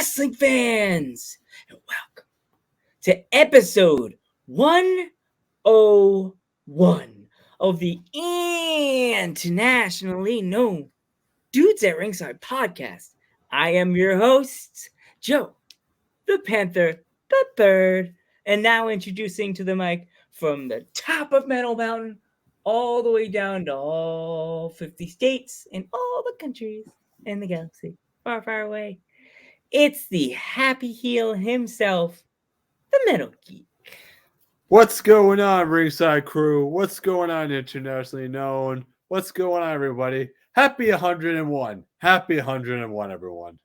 wrestling fans, and welcome to episode 101 of the internationally known Dudes at Ringside podcast. I am your host, Joe, the Panther, the Third, and now introducing to the mic from the top of Metal Mountain all the way down to all 50 states and all the countries in the galaxy, far, far away. It's the happy heel himself, the Metal Geek. What's going on, Ringside Crew? What's going on, internationally known? What's going on, everybody? Happy 101. Happy 101, everyone.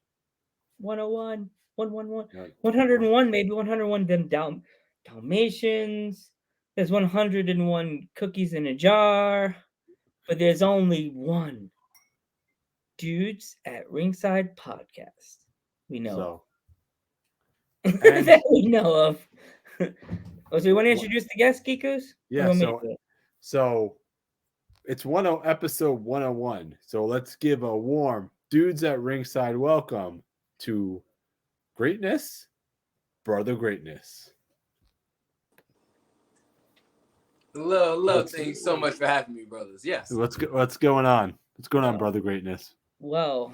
101, 111, 101, maybe 101 them Dalmatians. There's 101 cookies in a jar, but there's only one Dudes at Ringside podcast we know of. That we know of. So you want to introduce the guest, Geekos? Yeah, so it's episode 101. So let's give a warm Dudes at Ringside welcome to Greatness, Brother Greatness. Hello. Thank you so much for having me, brothers. Yes. What's going on? What's going on, Brother Greatness? Well,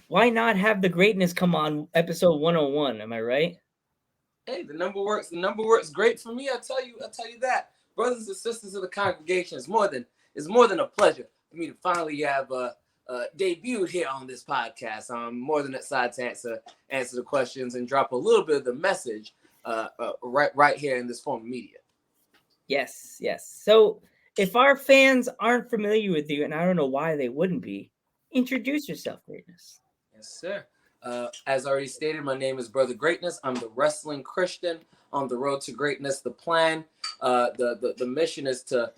why not have the greatness come on episode 101? Am I right? Hey, the number works. The number works great for me. I'll tell you that. Brothers and sisters of the congregation, it's more than a pleasure for me to finally have debuted here on this podcast. I'm more than excited to answer the questions and drop a little bit of the message right here in this form of media. Yes. So if our fans aren't familiar with you, and I don't know why they wouldn't be, introduce yourself, Greatness. Yes, sir. As already stated, my name is Brother Greatness. I'm the wrestling Christian on the road to greatness. The plan, the mission is to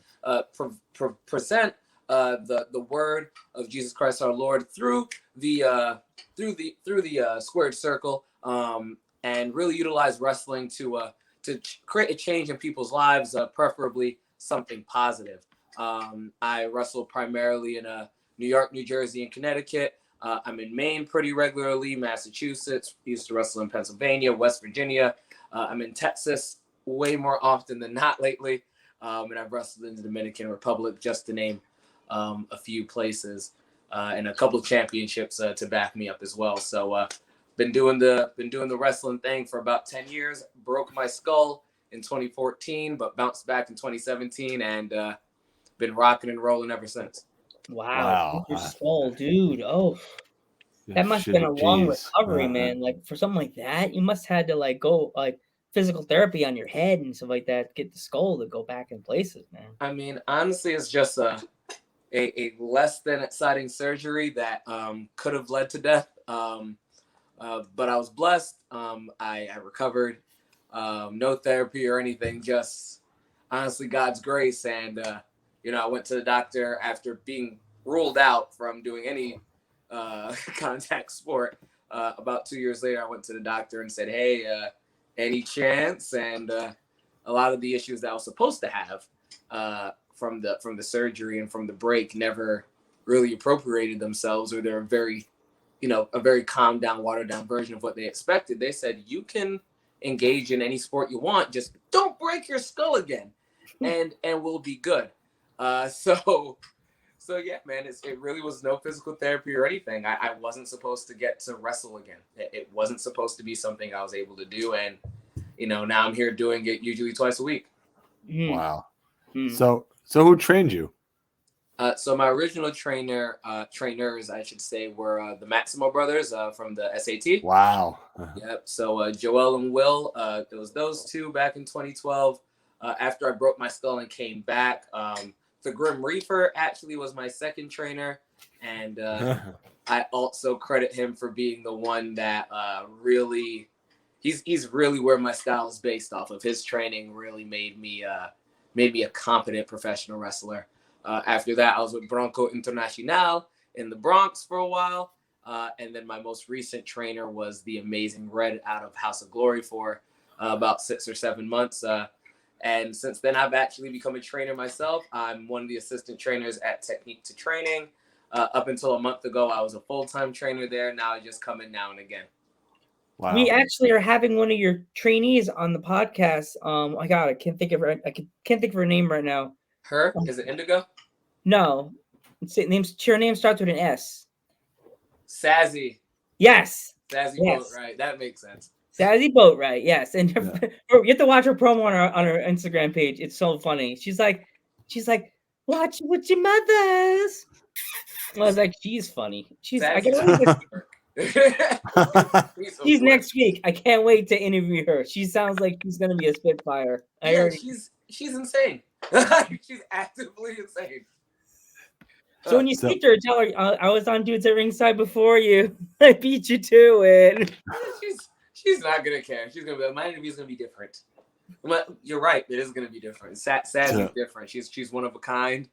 present the word of Jesus Christ our Lord through the squared circle, and really utilize wrestling to create a change in people's lives, preferably something positive. I wrestle primarily in New York, New Jersey, and Connecticut. I'm in Maine pretty regularly, Massachusetts, used to wrestle in Pennsylvania, West Virginia. I'm in Texas way more often than not lately. And I've wrestled in the Dominican Republic, just to name a few places, and a couple of championships to back me up as well. So been doing the wrestling thing for about 10 years. Broke my skull in 2014, but bounced back in 2017, and been rocking and rolling ever since. Wow. Your skull, dude. Oh, that must have been a long recovery, man. Like for something like that, you must have had to go physical therapy on your head and stuff like that, get the skull to go back in places, man. I mean, honestly, it's just a less than exciting surgery that could have led to death. But I was blessed. I recovered. No therapy or anything, just honestly God's grace. And I went to the doctor after being ruled out from doing any contact sport. About 2 years later, I went to the doctor and said, hey, any chance? And a lot of the issues that I was supposed to have from the surgery and from the break never really appropriated themselves, or they're a very calmed down, watered down version of what they expected. They said, you can engage in any sport you want, just don't break your skull again, and we'll be good. So yeah, man, it really was no physical therapy or anything. I wasn't supposed to get to wrestle again. It wasn't supposed to be something I was able to do. And, now I'm here doing it usually twice a week. Wow. So who trained you? So my original trainers, I should say, were the Milano Brothers from the SAT. Wow. Yep. So Joel and Will, it was those two back in 2012. After I broke my skull and came back, the Grim Reaper actually was my second trainer, and I also credit him for being the one that really, he's really where my style is based off of. His training really made me a competent professional wrestler. After that, I was with Bronco Internacional in the Bronx for a while, and then my most recent trainer was the amazing Red out of House of Glory for about 6 or 7 months. And since then, I've actually become a trainer myself. I'm one of the assistant trainers at Technique to Training. Up until a month ago, I was a full-time trainer there. Now I just come in now and again. Wow. We actually are having one of your trainees on the podcast. I got it. Can't think of her. Can't think of her name right now. Her? Is it Indigo? No, her name starts with an S. Sassy. Yes. Sassy Yes. Boat, right? That makes sense. Sassy Boat, right? Yes, and Yeah. you have to watch her promo on her Instagram page. It's so funny. She's like, watch with your mothers. I was like, she's funny. I Sassy can wait to she's next week. I can't wait to interview her. She sounds like she's gonna be a spitfire. She's insane. She's actively insane. So when you speak to her, tell her I was on Dudes at Ringside before you. I beat you to it. She's not gonna care. She's gonna be like, my interview is gonna be different. You're right. It is gonna be different. Sassy's different. She's one of a kind.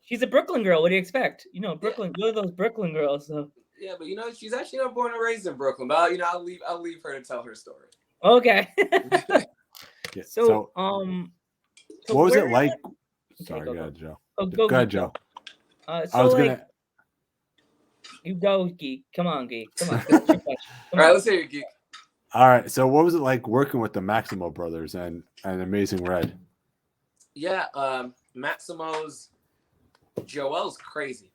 She's a Brooklyn girl. What do you expect? Brooklyn. You're those Brooklyn girls. So. Yeah, but she's actually not born and raised in Brooklyn. But I'll leave her to tell her story. Okay. So what was it like? Sorry, go ahead, Joe. Go ahead, Joe. I was gonna. You go, Geek. Come on, Geek. Come on. All right, let's hear you, Geek. All right. So what was it like working with the Maximo brothers and Amazing Red? Yeah, Maximo's Joel's crazy.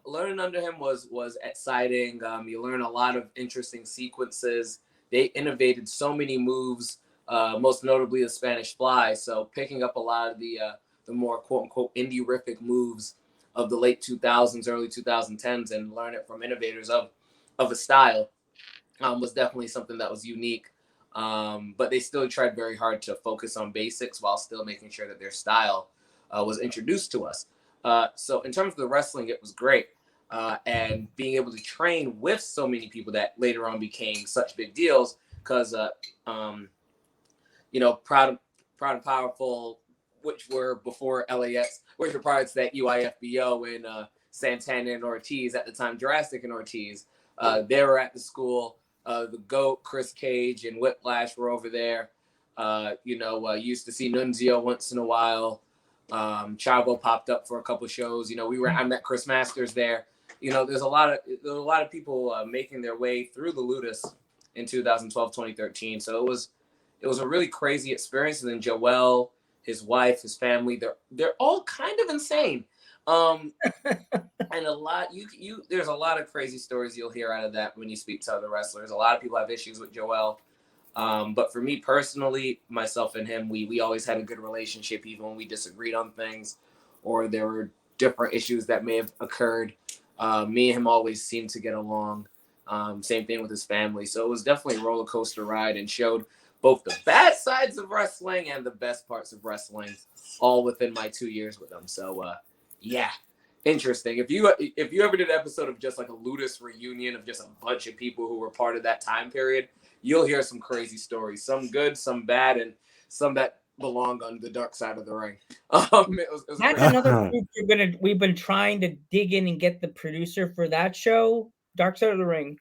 Learning under him was exciting. You learn a lot of interesting sequences. They innovated so many moves, most notably the Spanish Fly. So picking up a lot of the more quote unquote indie-rific moves of the late 2000s, early 2010s, and learn it from innovators of a style was definitely something that was unique. But they still tried very hard to focus on basics while still making sure that their style was introduced to us. So in terms of the wrestling, it was great. And being able to train with so many people that later on became such big deals because, Proud and Powerful, which were before LAX, which were prior to that UIFBO and Santana and Ortiz at the time, Jurassic and Ortiz. They were at the school. The GOAT, Chris Cage, and Whiplash were over there. Used to see Nunzio once in a while. Chavo popped up for a couple shows. I met Chris Masters there. There's a lot of people making their way through the Ludus in 2012, 2013. So it was a really crazy experience. And then Joel, his wife, his family, they're all kind of insane. And a lot there's a lot of crazy stories you'll hear out of that when you speak to other wrestlers. A lot of people have issues with Joel. But for me personally, myself and him, we always had a good relationship, even when we disagreed on things or there were different issues that may have occurred. Me and him always seemed to get along. Same thing with his family. So it was definitely a roller coaster ride and showed both the bad sides of wrestling and the best parts of wrestling all within my 2 years with him. So, yeah, interesting. If you ever did an episode of just like a Ludus reunion of just a bunch of people who were part of that time period, you'll hear some crazy stories, some good, some bad, and some that belong on the dark side of the ring. That's another group we've been trying to dig in and get the producer for that show, Dark Side of the Ring.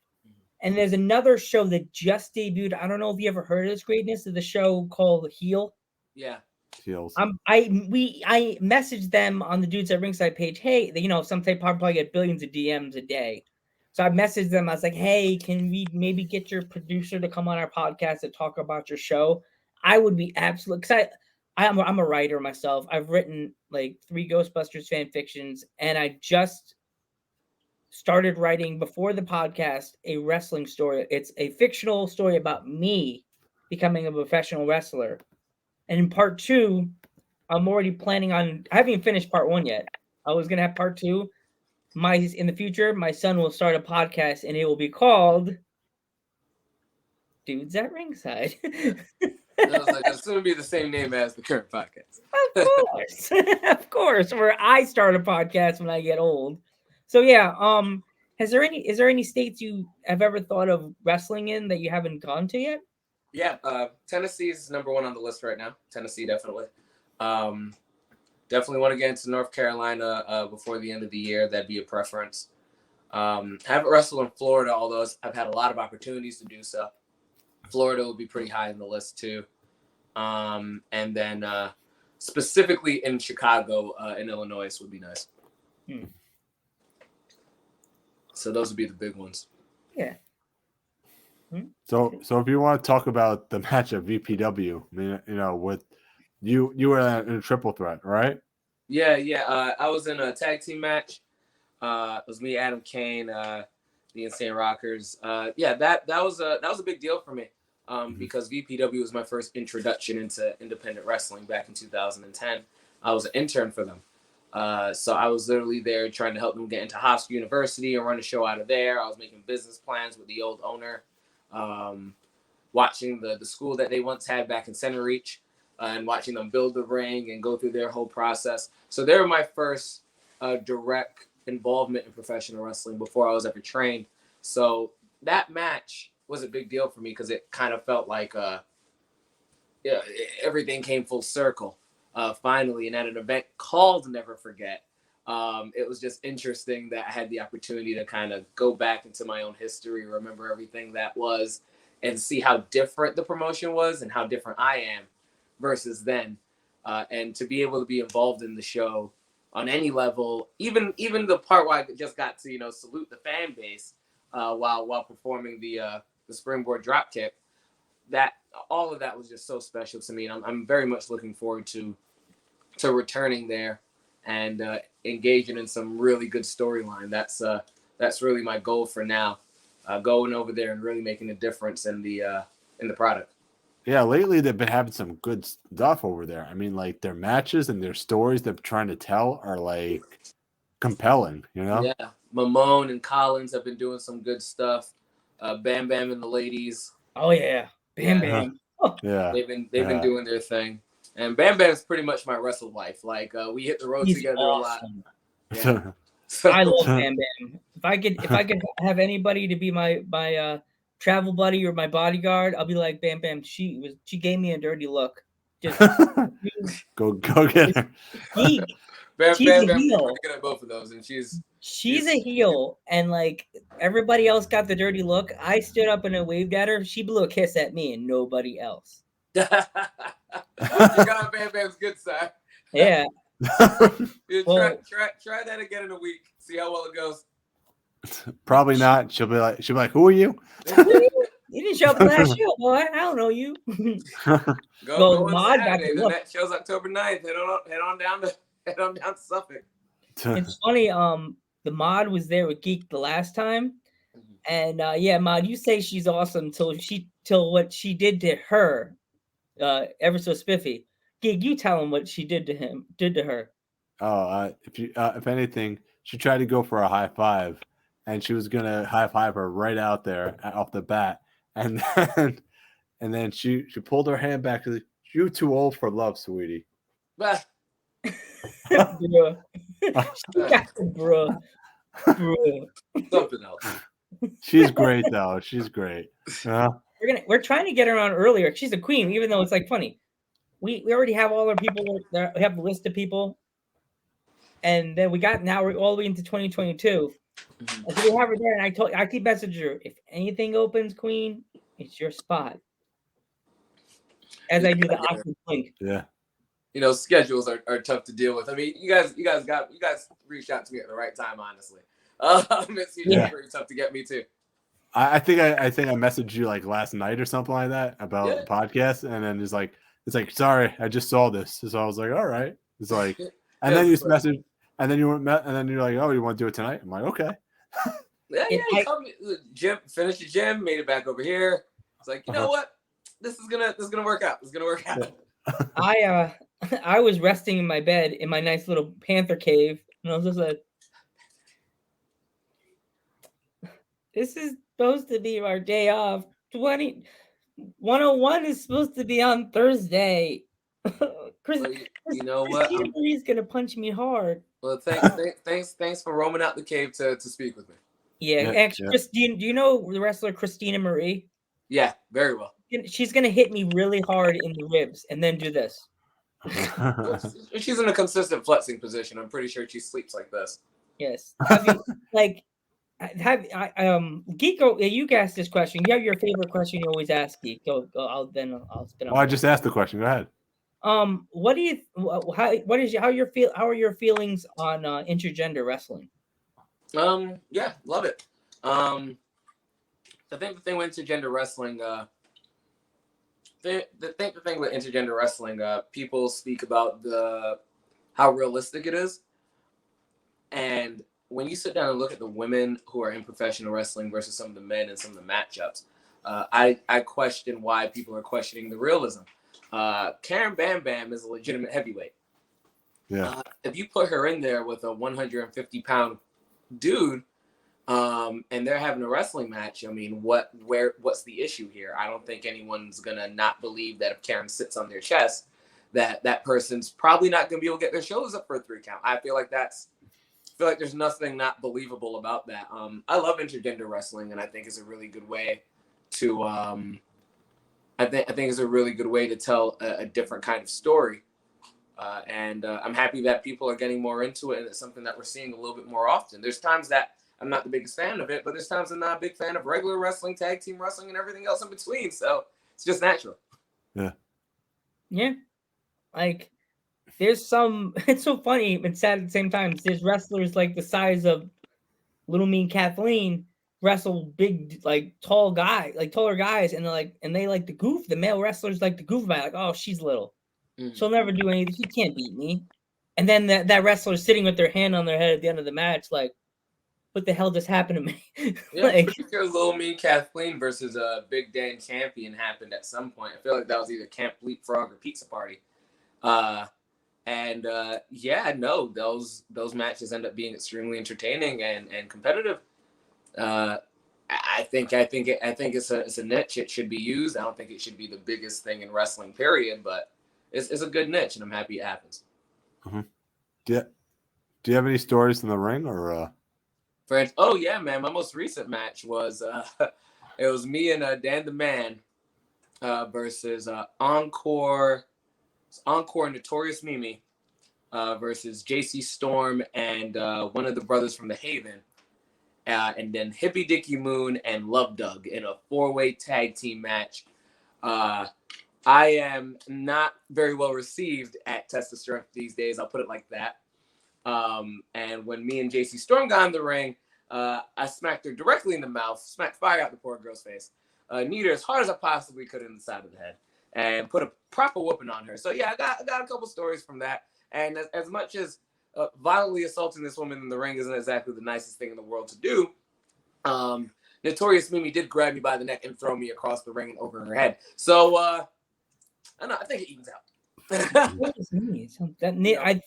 And there's another show that just debuted. I don't know if you ever heard of this greatness of the show called Heel. Yeah. Heels. I messaged them on the Dudes at Ringside page. Hey, some they probably get billions of DMs a day. So I messaged them. I was like, hey, can we maybe get your producer to come on our podcast to talk about your show? I would be absolutely, because I'm a writer myself. I've written like 3 Ghostbusters fan fictions, and I just started writing before the podcast a wrestling story. It's a fictional story about me becoming a professional wrestler. And in part 2, I'm already planning on, I haven't even finished part 1 yet. I was going to have part 2. In the future, my son will start a podcast and it will be called Dudes at Ringside. I was like, it's going to be the same name as the current podcast. Of course. Of course. Where I start a podcast when I get old. So yeah, is there any states you have ever thought of wrestling in that you haven't gone to yet? Yeah, Tennessee is number 1 on the list right now. Tennessee, definitely. Definitely want to get into North Carolina before the end of the year. That'd be a preference. Haven't wrestled in Florida, although I've had a lot of opportunities to do so. Florida will be pretty high on the list too. And then specifically in Chicago and Illinois would be nice. So those would be the big ones. Yeah. So if you want to talk about the match at VPW, I mean, with you were in a triple threat, right? Yeah. I was in a tag team match. It was me, Adam Kane, the Insane Rockers. That was a big deal for me. Because VPW was my first introduction into independent wrestling back in 2010. I was an intern for them. So I was literally there trying to help them get into Hofstra University and run a show out of there. I was making business plans with the old owner, watching the school that they once had back in Center Reach, and watching them build the ring and go through their whole process. So they were my first direct involvement in professional wrestling before I was ever trained. So that match was a big deal for me because it kind of felt like everything came full circle finally. And at an event called Never Forget, it was just interesting that I had the opportunity to kind of go back into my own history, remember everything that was, and see how different the promotion was and how different I am versus then. And to be able to be involved in the show on any level, even the part where I just got to salute the fan base while performing the springboard drop kick, that all of that was just so special to me, and I'm very much looking forward to returning there and engaging in some really good storyline. That's really my goal for now, going over there and really making a difference in the product. Yeah, lately they've been having some good stuff over there. I mean, like their matches and their stories they're trying to tell are like compelling, Yeah, Mamone and Collins have been doing some good stuff. Bam Bam and the ladies. Oh yeah, Bam Yeah. Bam. Yeah, They've been doing their thing, and Bam Bam's pretty much my wrestle wife. Like we hit the road He's together awesome. a lot. Yeah. I love Bam Bam. If I could have anybody to be my travel buddy or my bodyguard, I'll be like Bam Bam. She gave me a dirty look. Just go get her. geek. Bam She's Bam a Bam heel. pretty good at both of those, and she's a heel, and like everybody else got the dirty look. I stood up and I waved at her. She blew a kiss at me and nobody else. You got Bam Bam's good side. Yeah. Well, try that again in a week. See how well it goes. Probably not. She'll be like, "Who are you?" You didn't show up at the last show, boy. I don't know you. Go on Mod Saturday. The next show's October 9th. Head on down to Suffolk. It's funny. The Mod was there with Geek the last time, and Mod, you say she's awesome till what she did to her, ever so spiffy. Geek, you tell him what she did to her. Oh, if anything, she tried to go for a high five, and she was gonna high five her right out there off the bat, and then she pulled her hand back. Like, "You're too old for love, sweetie." Bruh. Bruh. Something else. She's great though. She's great. We're trying to get her on earlier. She's a queen, even though it's like funny. We already have all our people. We have the list of people, and then now we're all the way into 2022. And so we have her there, and I keep messaging her. If anything opens, Queen, it's your spot. As I do the option link. Yeah. Schedules are tough to deal with. I mean, you guys reached out to me at the right time, honestly. It's pretty tough to get me too. I think I messaged you like last night or something like that about the podcast, and then it's like, sorry, I just saw this. So I was like, all right. It's like, and then you just messaged, and then you're like, oh, you want to do it tonight? I'm like, okay. Yeah. Gym, finished the gym, made it back over here. It's like, you know what? This is gonna work out. It's gonna work out. I was resting in my bed in my nice little panther cave, and I was just like, this is supposed to be our day off. 101 is supposed to be on Thursday. You know what? He's gonna punch me hard. Well, thanks for roaming out the cave to speak with me. Yeah. Actually, Christine, do you know the wrestler Christina Marie? Yeah, very well. She's gonna hit me really hard in the ribs and then do this. She's in a consistent flexing position. I'm pretty sure she sleeps like this. Yes. Geeko, you asked this question. You have your favorite question you always ask, Geek. I'll spin up. I just asked the question. Go ahead. What do you? How are your feelings on intergender wrestling? Yeah, love it. I think the thing with intergender wrestling, the thing with intergender wrestling, people speak about how realistic it is, and when you sit down and look at the women who are in professional wrestling versus some of the men and some of the matchups, I question why people are questioning the realism. Karen Bam Bam is a legitimate heavyweight. Yeah. If you put her in there with a 150-pound dude, and they're having a wrestling match, I mean, what's the issue here? I don't think anyone's gonna not believe that if Karen sits on their chest, that person's probably not gonna be able to get their shoulders up for a 3 count. I feel like there's nothing not believable about that. I love intergender wrestling, and I think it's a really good way to I think it's a really good way to tell a different kind of story. And I'm happy that people are getting more into it, and it's something that we're seeing a little bit more often. There's times that I'm not the biggest fan of it, but there's times I'm not a big fan of regular wrestling, tag team wrestling, and everything else in between. So it's just natural. Yeah. Like, there's some, it's so funny and sad at the same time. There's wrestlers like the size of Little Mean Kathleen wrestle big, like taller guys, and they like to goof. The male wrestlers like to goof about, like, oh, she's little. She'll never do anything. She can't beat me. And then that wrestler sitting with their hand on their head at the end of the match, like, what the hell just happened to me? Yeah, like, I'm pretty sure Little Mean Kathleen versus Big Dan Champion happened at some point. I feel like that was either Camp Leapfrog or Pizza Party. Yeah, no, those matches end up being extremely entertaining and competitive. I think it's a niche. It should be used. I don't think it should be the biggest thing in wrestling, period. But it's a good niche, and I'm happy it happens. Mm-hmm. Do you have any stories in the ring or? Oh yeah, man. My most recent match was it was me and Dan the Man versus Encore Notorious Mimi versus JC Storm and one of the brothers from the Haven, and then Hippie Dicky Moon and Love Doug in a 4-way tag team match. I am not very well received at Test of Strength these days. I'll put it like that. And when me and JC Storm got in the ring, I smacked her directly in the mouth, smacked fire out the poor girl's face, kneed her as hard as I possibly could in the side of the head, and put a proper whooping on her. So yeah, I got a couple stories from that. And as much as violently assaulting this woman in the ring isn't exactly the nicest thing in the world to do, Notorious Mimi did grab me by the neck and throw me across the ring and over her head. So I think it evens out. what is me? I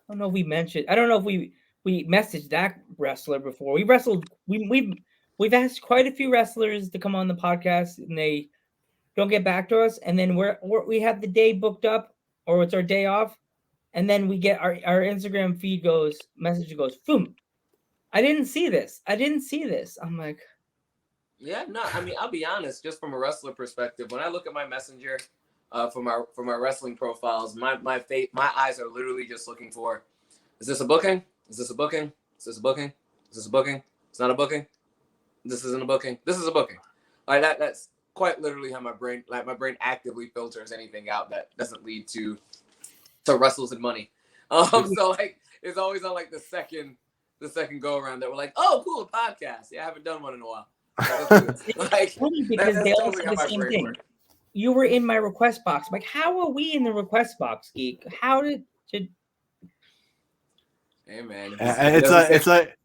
don't know if we mentioned. I don't know if we messaged that wrestler before. We wrestled. We've asked quite a few wrestlers to come on the podcast, and they don't get back to us. And then we have the day booked up, or it's our day off, and then we get our Instagram feed message goes, boom. I didn't see this. I'm like, yeah, no. I mean, I'll be honest. Just from a wrestler perspective, when I look at my messenger, from our wrestling profiles, my eyes are literally just looking for, is this a booking? Is this a booking? Is this a booking? Is this a booking? It's not a booking. This isn't a booking. This is a booking. Like that's quite literally how my brain actively filters anything out that doesn't lead to wrestles and money. So like it's always on like the second go around that we're like, oh cool, a podcast. Yeah, I haven't done one in a while. Like, funny because they all say the same thing. Works. You were in my request box. I'm like, how are we in the request box, Geek? How did? Hey man, it's like.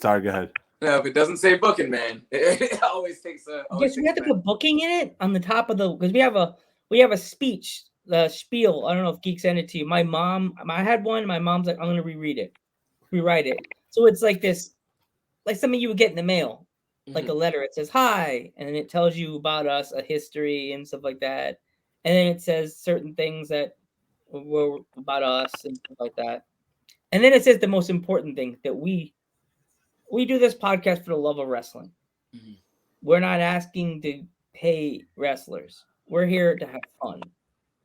Sorry, go ahead. No, if it doesn't say booking, man, it always takes a. Yes, we have to put booking in it on the top of the, because we have a speech, the spiel. I don't know if Geek sent it to you. My mom, I had one. My mom's like, I'm gonna rewrite it. So it's like this, like something you would get in the mail, like a letter. It says hi, and then it tells you about us, a history and stuff like that, and then it says certain things that were about us and stuff like that, and then it says the most important thing, that we do this podcast for the love of wrestling. Mm-hmm. We're not asking to pay wrestlers. We're here to have fun.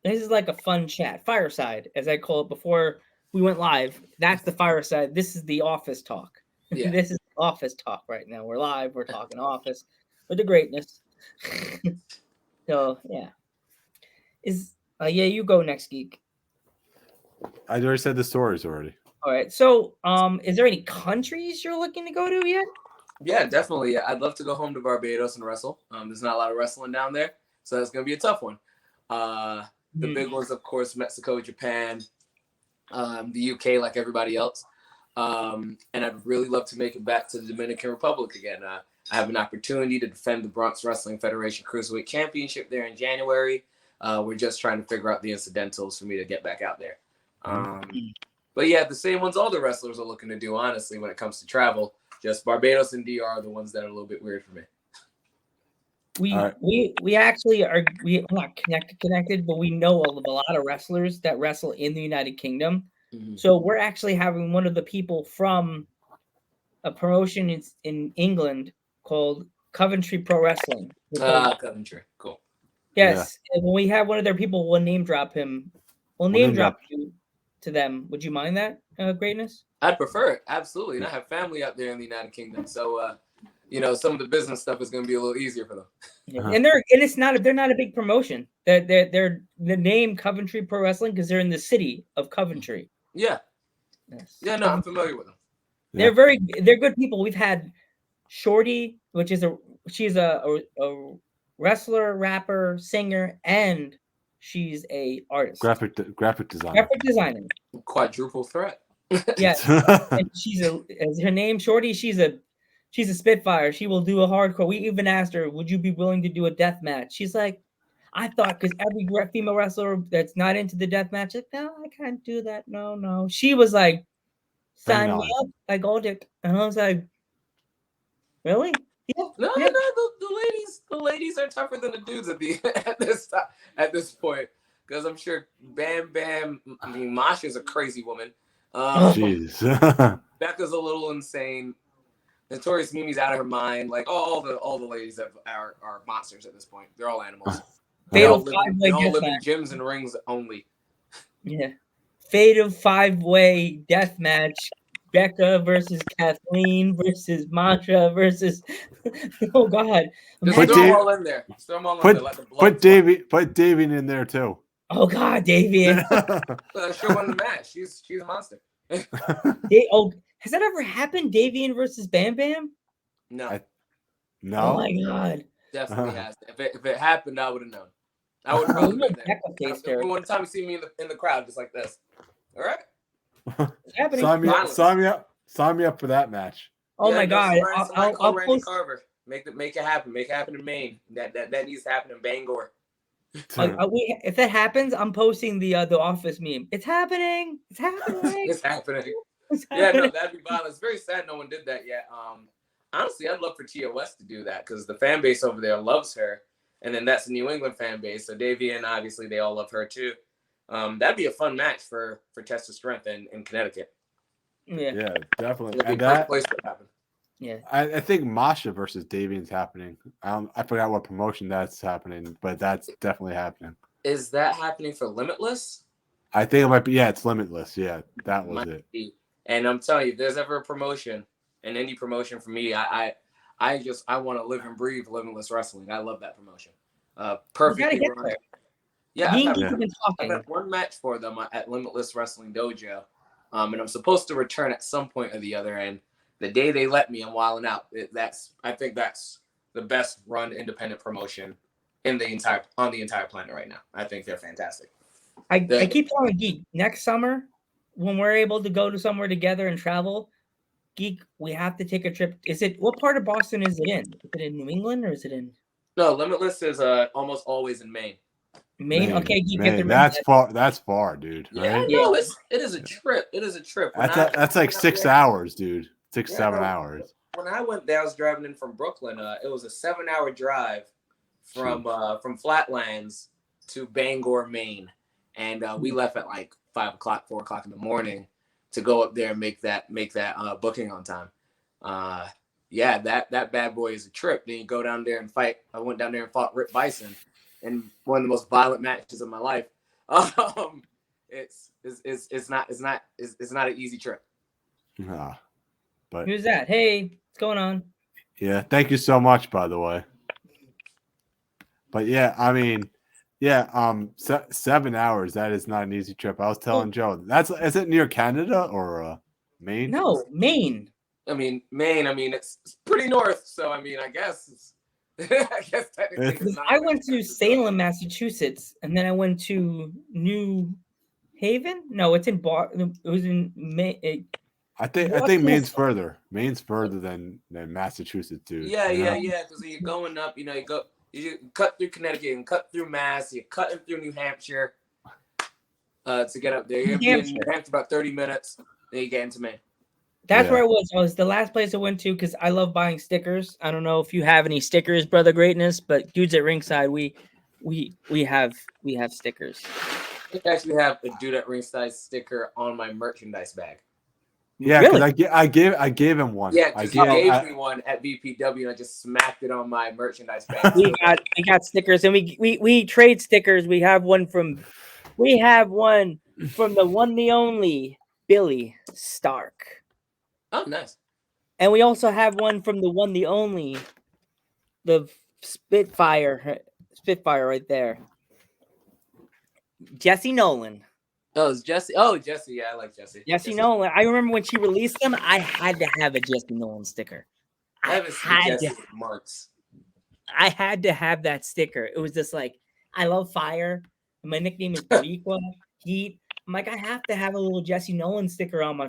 This is like a fun chat, fireside, as I call it before we went live. That's the fireside. This is the office talk. Yeah. This is office talk right now. We're live. We're talking office with the greatness. So yeah, you go next, Geek. I already said the stories already. All right. So is there any countries you're looking to go to yet? Yeah, definitely. Yeah, I'd love to go home to Barbados and wrestle. There's not a lot of wrestling down there, so that's gonna be a tough one. The big ones, of course, Mexico, Japan, the UK, like everybody else. And I'd really love to make it back to the Dominican Republic again. I have an opportunity to defend the Bronx Wrestling Federation Cruiserweight Championship there in January. We're just trying to figure out the incidentals for me to get back out there. But yeah, the same ones all the wrestlers are looking to do, honestly, when it comes to travel. Just Barbados and DR are the ones that are a little bit weird for me. We actually we're not connected, but we know a lot of wrestlers that wrestle in the United Kingdom. Mm-hmm. So we're actually having one of the people from a promotion in England called Coventry Pro Wrestling. Coventry, cool. Yes, and when we have one of their people, we'll name drop him. We'll name drop you to them. Would you mind that, Greatness? I'd prefer it, absolutely. And I have family out there in the United Kingdom, so some of the business stuff is going to be a little easier for them. Yeah. And they're not a big promotion. They're the name Coventry Pro Wrestling because they're in the city of Coventry. Yeah. Yes. Yeah, no, I'm familiar with them. They're good people. We've had Shorty, which is she's a wrestler, rapper, singer, and she's a artist. Graphic designer. Graphic designer. Quadruple threat. Yes. And as her name, Shorty, she's a spitfire. She will do a hardcore. We even asked her, would you be willing to do a death match? She's like, I thought, because every female wrestler that's not into the death match, like, no, I can't do that. No. She was like, sign me up. I got it. And I was like, really? Yeah. No, the ladies are tougher than the dudes at this point. Because I'm sure Bam Bam, I mean, Masha's a crazy woman. Jeez. Becca's a little insane. Notorious Mimi's out of her mind. Like all the ladies that are monsters at this point. They're all animals. They all live in gyms and rings only. Yeah. Fatal 5-way death match. Becca versus Kathleen versus Masha versus oh god. Just throw them all in there. Put Davian in there too. Oh god, Davian. She'll win the match. She's a monster. Has that ever happened? Davian versus Bam Bam? No. No. Oh my god. Definitely has. If it happened, I would have known. I would probably been there. One time you see me in the crowd just like this. All right. Sign me up for that match. Oh my god! I'll Randy Carver. Make it happen. Make it happen in Maine. That needs to happen in Bangor. If that happens, I'm posting the Office meme. It's happening. It's happening. It's happening. Yeah, no, that'd be violent. It's very sad no one did that yet. Honestly, I'd love for TOS to do that because the fan base over there loves her, and then that's the New England fan base. So Davian, obviously, they all love her too. That'd be a fun match for Test of Strength in Connecticut. Yeah, definitely. It'd be a great place to happen. Yeah, I think Masha versus Davian's happening. I forgot what promotion that's happening, but that's definitely happening. Is that happening for Limitless? I think it might be. Yeah, it's Limitless. Yeah, that was it. And I'm telling you, if there's ever a promotion, and any promotion for me, I want to live and breathe Limitless Wrestling. I love that promotion. Perfectly run. Yeah, I've had one match for them at Limitless Wrestling Dojo, and I'm supposed to return at some point or the other. And the day they let me, I'm wilding out. I think that's the best run independent promotion on the entire planet right now. I think they're fantastic. I keep telling Geek next summer when we're able to go to somewhere together and travel. Geek, we have to take a trip. What part of Boston is it in? Is it in New England or is it in? No, Limitless is almost always in Maine. Maine? Okay, Geek, that's far. That's far, dude. Yeah, right? no, it is a trip. It is a trip. That's like 6 hours, dude. 7 hours. When I went there, I was driving in from Brooklyn. It was a 7-hour drive from Flatlands to Bangor, Maine, and we left at like 5 o'clock, 4 o'clock in the morning to go up there and make that booking on time. Yeah, that bad boy is a trip. Then you go down there and fight. I went down there and fought Rip Bison in one of the most violent matches of my life. It's not an easy trip. But who's that? Hey, what's going on? Yeah, thank you so much, by the way. But yeah, I mean, 7 hours. That is not an easy trip. I was telling Joe, is it near Canada or Maine? No, Maine. I mean, Maine. I mean, it's pretty north, so I mean, I guess. I guess technically, it's not I went to Salem, Massachusetts, and then I went to New Haven. No, it's in Boston. It was in May. I think Maine's further. Maine's further than Massachusetts, dude. Yeah. You know? Because when you're going up, you cut through Connecticut and cut through Mass. You're cutting through New Hampshire to get up there. You're in New Hampshire about 30 minutes. Then you get into Maine. That's where I was. I was the last place I went to because I love buying stickers. I don't know if you have any stickers, Brother Greatness, but dudes at ringside, we have stickers. I actually have a Dude at Ringside sticker on my merchandise bag. Yeah, because really? I gave him one. Yeah, because he gave me one at VPW, and I just smacked it on my merchandise bag. we got stickers, and we trade stickers. We have one from the one, the only Billy Stark. Oh, nice. And we also have one from the one, the only, the Spitfire right there. Jesse Nolan. Oh, it's Jesse. Oh, Jesse. Yeah, I like Jesse. Jesse Nolan. I remember when she released them, I had to have a Jesse Nolan sticker. I haven't seen Jesse in months. I had to have that sticker. It was just like, I love fire. My nickname is Boricua, Heat. I'm like, I have to have a little Jesse Nolan sticker on my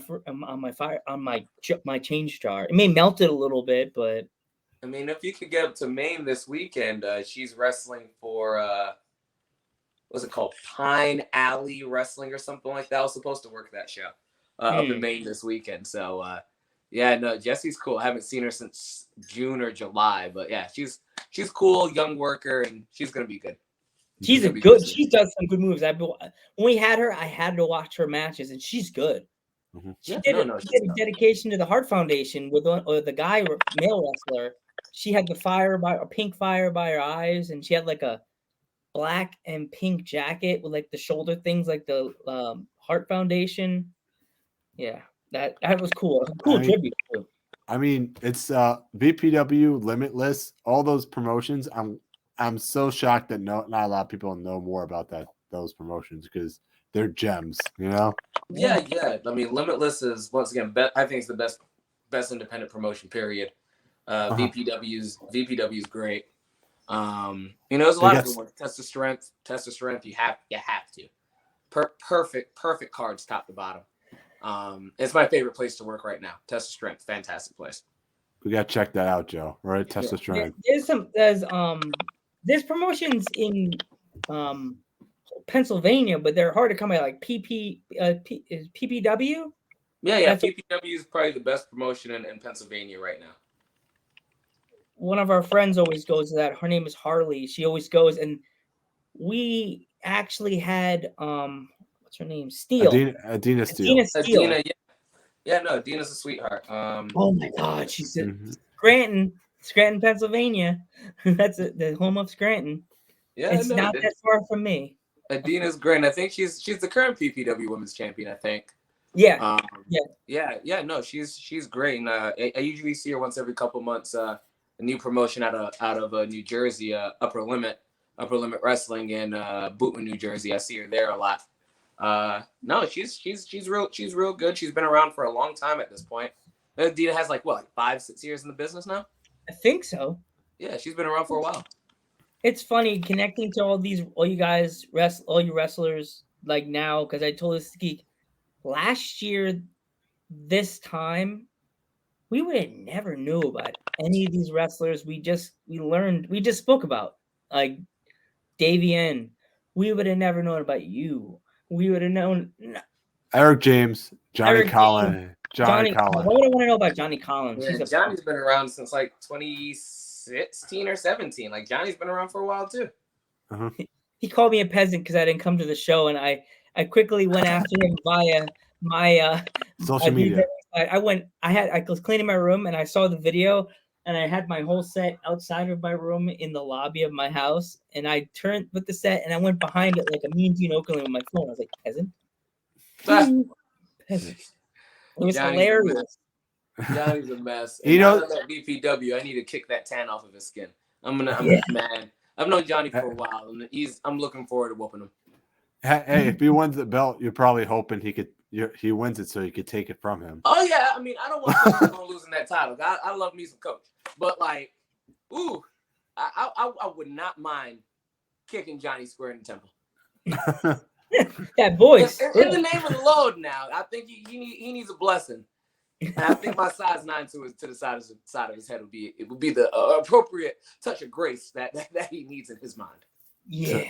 change jar. It may melt it a little bit, but I mean, if you could get up to Maine this weekend, she's wrestling for what's it called? Pine Alley Wrestling or something like that. I was supposed to work that show up in Maine this weekend. So yeah, no, Jesse's cool. I haven't seen her since June or July, but yeah, she's cool, young worker, and she's gonna be good. She does some good moves. When we had her, I had to watch her matches, and she's good. Mm-hmm. She did a dedication to the Heart Foundation with the guy, male wrestler. She had a pink fire by her eyes, and she had like a black and pink jacket with like the shoulder things, like the Heart Foundation. Yeah, that was cool. Cool tribute too. I mean, it's VPW, Limitless, all those promotions. I'm so shocked that not a lot of people know more about those promotions because they're gems, you know? Yeah. I mean, Limitless is once again, I think it's the best independent promotion. Period. VPW's great. There's a lot of good ones. Test of Strength. You have to. Perfect cards, top to bottom. It's my favorite place to work right now. Test of Strength, fantastic place. We gotta check that out, Joe. Right, Test of Strength. There's promotions in Pennsylvania, but they're hard to come by. Like PPW. Yeah. PPW is probably the best promotion in Pennsylvania right now. One of our friends always goes to that. Her name is Harley. She always goes, and we actually had what's her name? Steele. Adina Steele. Adina, yeah. No, Adina's a sweetheart. Oh my God, she's in Scranton, Pennsylvania. That's the home of Scranton. Yeah, it's not that far from me. Adina's great. I think she's the current PPW Women's Champion. I think. Yeah. Yeah. No, she's great. And I usually see her once every couple months. A new promotion out of New Jersey, Upper Limit Wrestling in Bootman, New Jersey. I see her there a lot. No, she's real good. She's been around for a long time at this point. Adina has like 5-6 years in the business now. I think so. Yeah, she's been around for a while. It's funny connecting to all you guys, all you wrestlers, like now, because I told this geek last year, this time, we would have never knew about any of these wrestlers. We just spoke about, like Davian. We would have never known about you. We would have known Eric James, Johnny Collins. Johnny Collins. What would I want to know about Johnny Collins? Yeah, Johnny's been around since like 2016 or 17. Like Johnny's been around for a while too. Uh-huh. He called me a peasant because I didn't come to the show, and I quickly went after him via my social media. I was cleaning my room and I saw the video, and I had my whole set outside of my room in the lobby of my house, and I turned with the set and I went behind it like a mean Gene Okerlund with my phone. I was like, peasant. Peasant. It was hilarious. Johnny's a mess. And that BPW, I need to kick that tan off of his skin. I'm mad. I've known Johnny for a while, and I'm looking forward to whooping him. Hey, if he wins the belt, you're probably hoping he could he wins it so you could take it from him. Oh yeah, I mean, I don't want Coach losing that title. I love me some Coach, but like, ooh, I would not mind kicking Johnny square in the temple. That voice. In the name of the Lord, now I think he needs a blessing, and I think my size 9 to the side of his head would be the appropriate touch of grace that he needs in his mind. Yeah.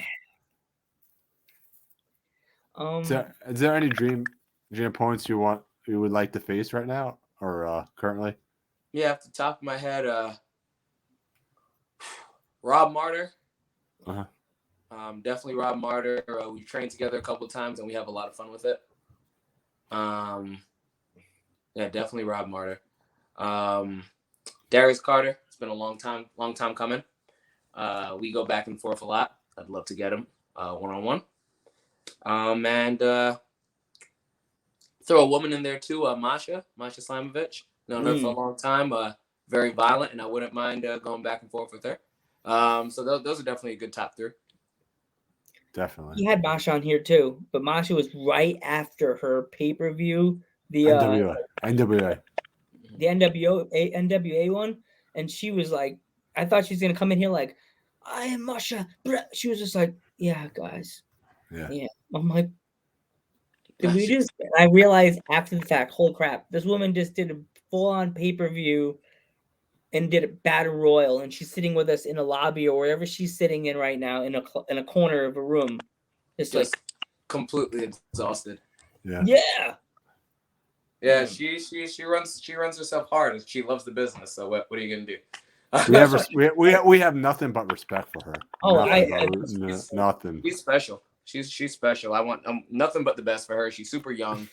Is there any dream points you would like to face right now or currently? Yeah, off the top of my head, Rob Martyr. Uh-huh. Definitely Rob Martyr. We've trained together a couple of times and we have a lot of fun with it. Yeah, definitely Rob Martyr. Darius Carter. It's been a long time coming. We go back and forth a lot. I'd love to get him one-on-one. And throw a woman in there too, Masha Slamovich. Known her for a long time. Very violent, and I wouldn't mind going back and forth with her. So those are definitely a good top 3. Definitely. You had Masha on here too, but Masha was right after her pay-per-view, the NWA. The NWA one, and she was like, I thought she was gonna come in here like, I am Masha. She was just like, yeah, guys. Yeah. I'm like, did we just? I realized after the fact, holy crap, this woman just did a full-on pay-per-view and did a battle royal, and she's sitting with us in a lobby or wherever she's sitting in right now in a corner of a room, just like completely exhausted. Yeah. She runs herself hard. She loves the business. So what are you gonna do? We have nothing but respect for her. Oh, nothing. She's special. She's special. I want nothing but the best for her. She's super young,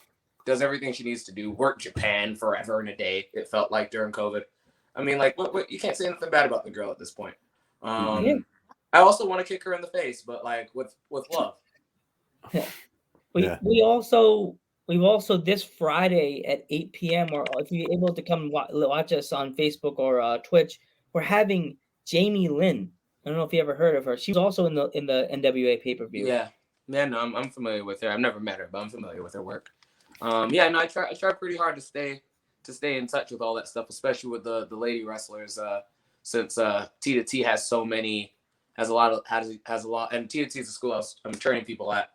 does everything she needs to do. Worked Japan forever and a day. It felt like during COVID. I mean, like, what you can't say anything bad about the girl at this point. I also want to kick her in the face, but like with love. We've also this Friday at 8 p.m. or if you're able to come watch us on Facebook or Twitch, we're having Jamie Lynn. I don't know if you ever heard of her. She was also in the NWA pay-per-view. Yeah, no, I'm familiar with her. I've never met her, but I'm familiar with her work. I try pretty hard to stay in touch with all that stuff, especially with the lady wrestlers. Since T to T has a lot, and T to T is a school I'm training people at.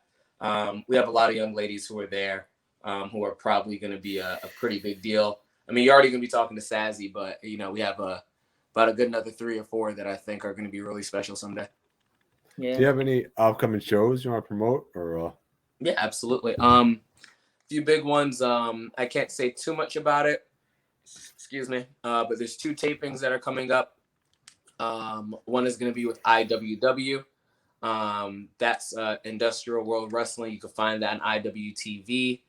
We have a lot of young ladies who are there, who are probably going to be a pretty big deal. I mean, you're already going to be talking to Sazzy, but we have about a good another 3 or 4 that I think are going to be really special someday. Yeah. Do you have any upcoming shows you want to promote, or? Yeah, absolutely. Few big ones. I can't say too much about it. Excuse me. But there's 2 tapings that are coming up. One is going to be with IWW. That's Industrial World Wrestling. You can find that on IWTV.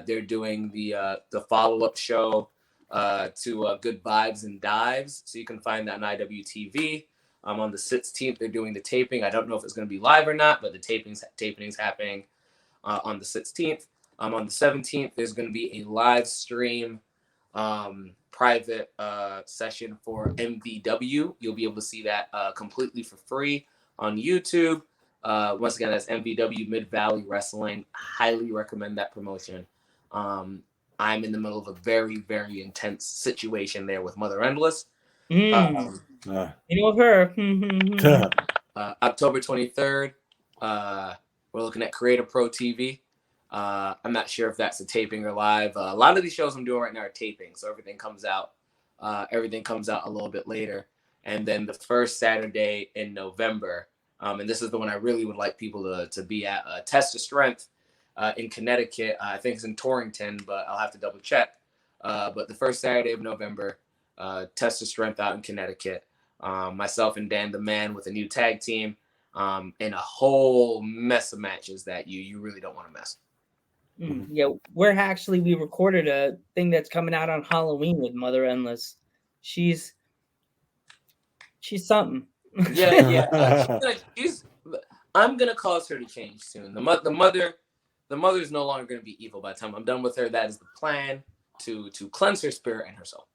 They're doing the follow-up show to Good Vibes and Dives. So you can find that on IWTV. On the 16th, they're doing the taping. I don't know if it's going to be live or not, but the taping's happening on the 16th. On the 17th, there's going to be a live stream private session for MVW. You'll be able to see that completely for free on YouTube. Once again, that's MVW Mid Valley Wrestling. Highly recommend that promotion. I'm in the middle of a very, very intense situation there with Mother Endless. You know her. October 23rd, we're looking at Creator Pro TV. I'm not sure if that's a taping or live. A lot of these shows I'm doing right now are taping, so everything comes out a little bit later. And then the first Saturday in November, and this is the one I really would like people to be at, Test of Strength in Connecticut. I think it's in Torrington, but I'll have to double check. But the first Saturday of November, Test of Strength out in Connecticut. Myself and Dan the Man with a new tag team, and a whole mess of matches that you really don't want to miss. Yeah, we recorded a thing that's coming out on Halloween with Mother Endless. She's something. Yeah. I'm gonna cause her to change soon. The mother is no longer gonna be evil by the time I'm done with her. That is the plan, to cleanse her spirit and her soul.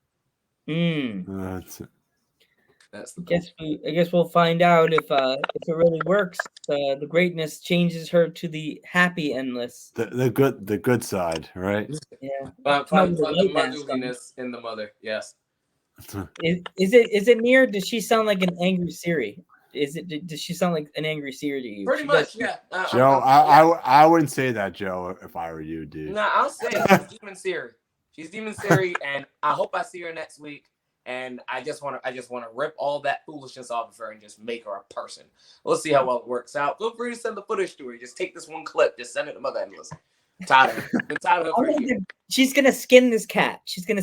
That's the goal. I guess we'll find out if it really works. The greatness changes her to the happy endless. The good side, right? Yeah. Find Come out the with a white mask on. motherliness in the mother. Yes. Is it me, or does she sound like an angry Siri? Does she sound like an angry Siri to you? Pretty She much, does. yeah. Joe, I wouldn't say that, Joe, if I were you, dude. No, I'll say it. She's Demon Siri. She's Demon Siri, and I hope I see her next week. And I just want to rip all that foolishness off of her and just make her a person. We'll see how well it works out. Feel free to send the footage to her. Just take this one clip. Just send it to Mother Endless. Tired of her. Been tired of her for a year. She's gonna skin this cat. She's gonna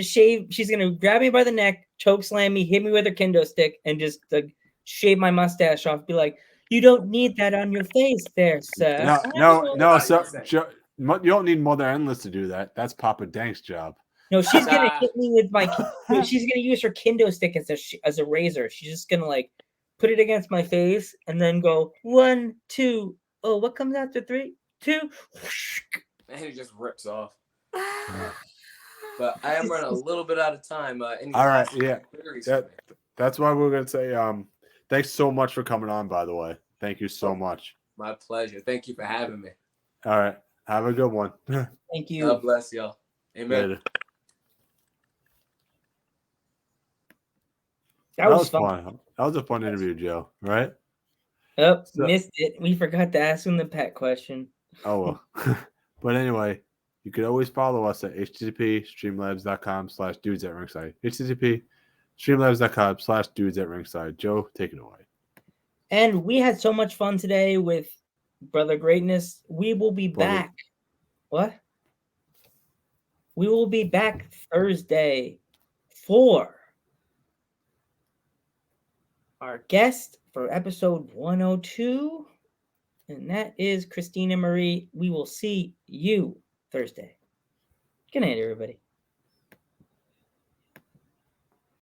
shave. She's gonna grab me by the neck, choke slam me, hit me with her kendo stick, and just shave my mustache off. Be like, "You don't need that on your face, there, sir." No. So Joe, you don't need Mother Endless to do that. That's Papa Dank's job. No, she's gonna hit me with my. She's gonna use her kendo stick as a razor. She's just gonna put it against my face and then go 1, 2. Oh, what comes after 3, 2? And he just rips off. But I am running a little bit out of time. All right, yeah. That's why we're gonna say thanks so much for coming on. By the way, thank you so much. My pleasure. Thank you for having me. All right, have a good one. Thank you. God bless y'all. Amen. Later. That was fun. That was a fun interview, Joe. Right? Oh, missed it. We forgot to ask him the pet question. Oh well. But anyway, you could always follow us at http://streamlabs.com/dudes@ringside. http://streamlabs.com/dudes@ringside. Joe, take it away. And we had so much fun today with Brother Greatness. We will be back. What? We will be back Thursday for our guest for episode 102. And that is Christina Marie. We will see you Thursday. Good night, everybody.